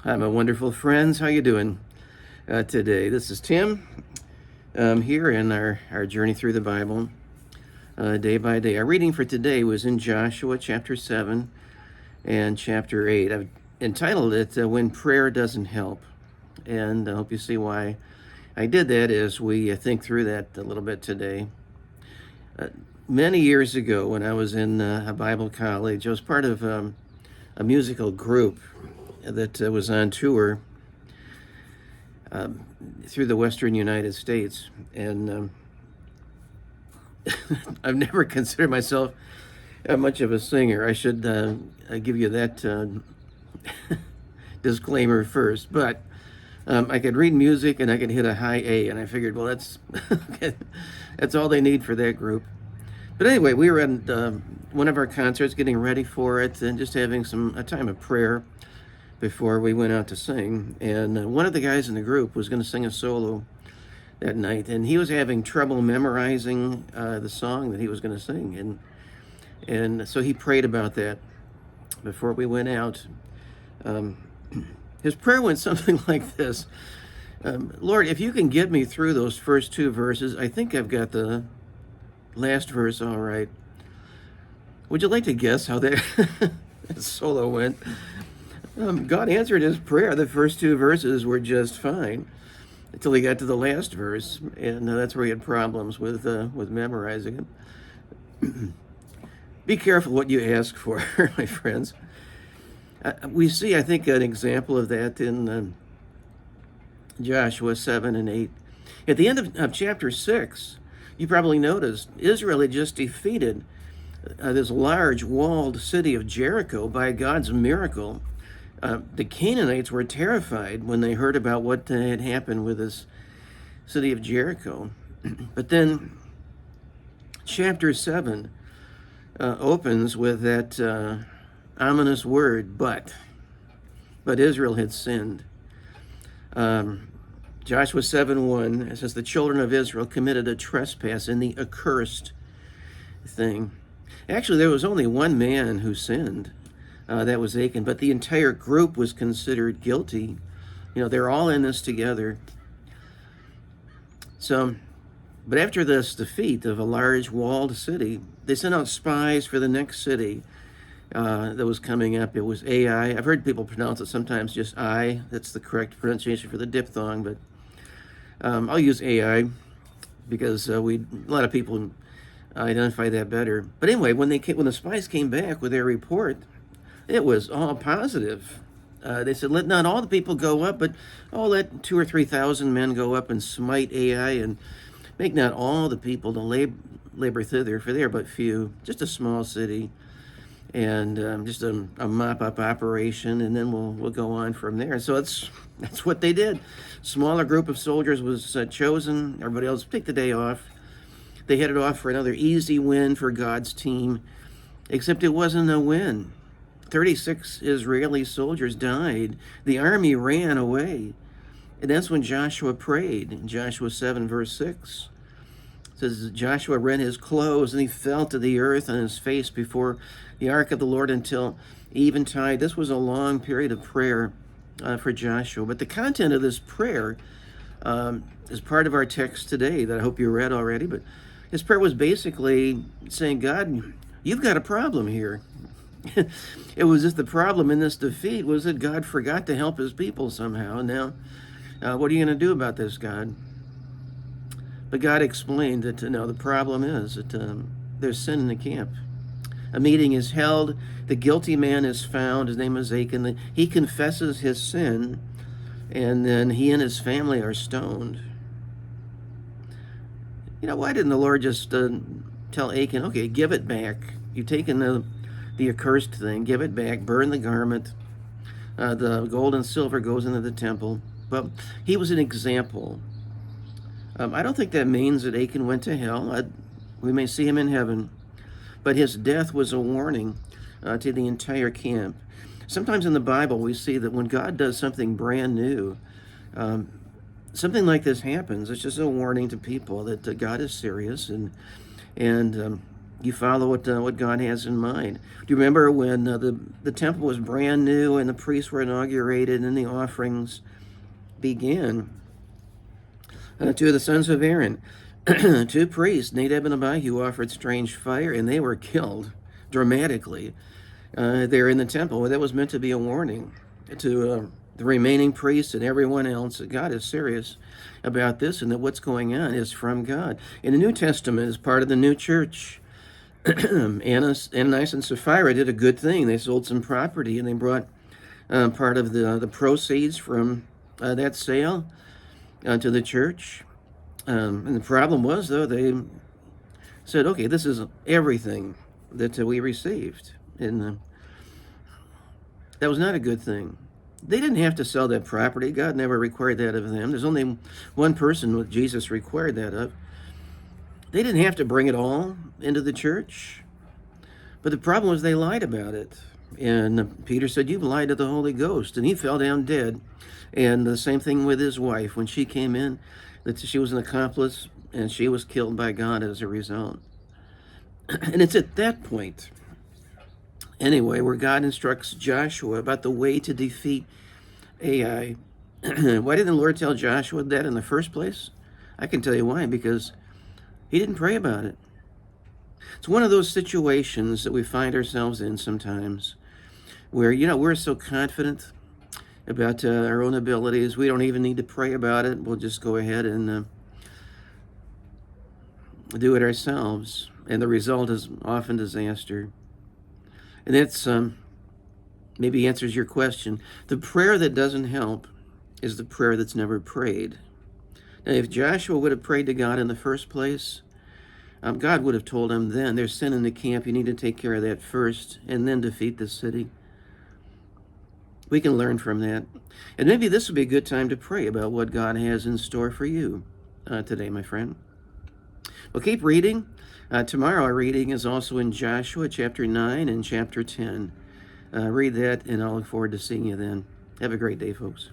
Hi, my wonderful friends. How you doing today? This is Tim here in our journey through the Bible day by day. Our reading for today was in Joshua chapter 7 and chapter 8. I've entitled it When Prayer Doesn't Help. And I hope you see why I did that as we think through that a little bit today. Many years ago, when I was in a Bible college, I was part of a musical group that was on tour through the western United States. And I've never considered myself much of a singer. I should give you that disclaimer first. But I could read music and I could hit a high A, and I figured, well, that's all they need for that group. But anyway, we were at one of our concerts, getting ready for it, and just having a time of prayer before we went out to sing. And one of the guys in the group was going to sing a solo that night, and he was having trouble memorizing the song that he was going to sing. And so he prayed about that before we went out. His prayer went something like this. Lord, if you can get me through those first two verses, I think I've got the last verse all right. Would you like to guess how that solo went? God answered his prayer. The first two verses were just fine until he got to the last verse, and that's where he had problems with memorizing it. Be careful what you ask for, my friends. We see, I think, an example of that in Joshua 7 and 8. At the end of chapter 6, you probably noticed Israel had just defeated this large walled city of Jericho by God's miracle. The Canaanites were terrified when they heard about what had happened with this city of Jericho. But then chapter 7 opens with that ominous word, but Israel had sinned. Joshua 7:1, it says, the children of Israel committed a trespass in the accursed thing. Actually, there was only one man who sinned. That was Achan, but the entire group was considered guilty. You know, they're all in this together. But after this defeat of a large walled city, they sent out spies for the next city that was coming up. It was Ai. I've heard people pronounce it sometimes just I. That's the correct pronunciation for the diphthong, but I'll use Ai because a lot of people identify that better. But anyway, when the spies came back with their report, it was all positive. They said, let not all the people go up, but let 2,000 or 3,000 men go up and smite Ai, and make not all the people to labor thither, for they are but few, just a small city, and just a mop-up operation, and then we'll go on from there. So that's what they did. Smaller group of soldiers was chosen. Everybody else take the day off. They headed off for another easy win for God's team, except it wasn't a win. 36 Israeli soldiers died. The army ran away. And that's when Joshua prayed. In Joshua 7, verse 6, it says, Joshua rent his clothes, and he fell to the earth on his face before the ark of the Lord until eventide. This was a long period of prayer for Joshua. But the content of this prayer is part of our text today that I hope you read already. But his prayer was basically saying, God, you've got a problem here. It was just the problem in this defeat was that God forgot to help his people somehow. Now, what are you going to do about this, God? But God explained that the problem is that there's sin in the camp. A meeting is held. The guilty man is found. His name is Achan. He confesses his sin, and then he and his family are stoned. Why didn't the Lord just tell Achan, okay, give it back. You've taken the accursed thing, give it back, burn the garment. The gold and silver goes into the temple. But he was an example. I don't think that means that Achan went to hell. We may see him in heaven. But his death was a warning to the entire camp. Sometimes in the Bible we see that when God does something brand new, something like this happens. It's just a warning to people that God is serious, and You follow what God has in mind. Do you remember when the temple was brand new and the priests were inaugurated and the offerings began? To the sons of Aaron, two priests, Nadab and Abihu, offered strange fire, and they were killed dramatically there in the temple. Well, that was meant to be a warning to the remaining priests and everyone else that God is serious about this, and that what's going on is from God. In the New Testament, as part of the new church, Ananias and Sapphira did a good thing. They sold some property, and they brought part of the proceeds from that sale to the church. And the problem was, though, they said, okay, this is everything that we received. And that was not a good thing. They didn't have to sell that property. God never required that of them. There's only one person with Jesus required that of. They didn't have to bring it all into the church. But the problem was they lied about it. And Peter said, you've lied to the Holy Ghost. And he fell down dead. And the same thing with his wife. When she came in, that she was an accomplice, and she was killed by God as a result. And it's at that point, anyway, where God instructs Joshua about the way to defeat Ai. Why didn't the Lord tell Joshua that in the first place? I can tell you why, because he didn't pray about it. It's one of those situations that we find ourselves in sometimes where, we're so confident about our own abilities. We don't even need to pray about it. We'll just go ahead and do it ourselves. And the result is often disaster. And that's maybe answers your question. The prayer that doesn't help is the prayer that's never prayed. Now, if Joshua would have prayed to God in the first place, God would have told him then, there's sin in the camp. You need to take care of that first and then defeat the city. We can learn from that. And maybe this would be a good time to pray about what God has in store for you today, my friend. Well, keep reading. Tomorrow our reading is also in Joshua chapter 9 and chapter 10. Read that, and I'll look forward to seeing you then. Have a great day, folks.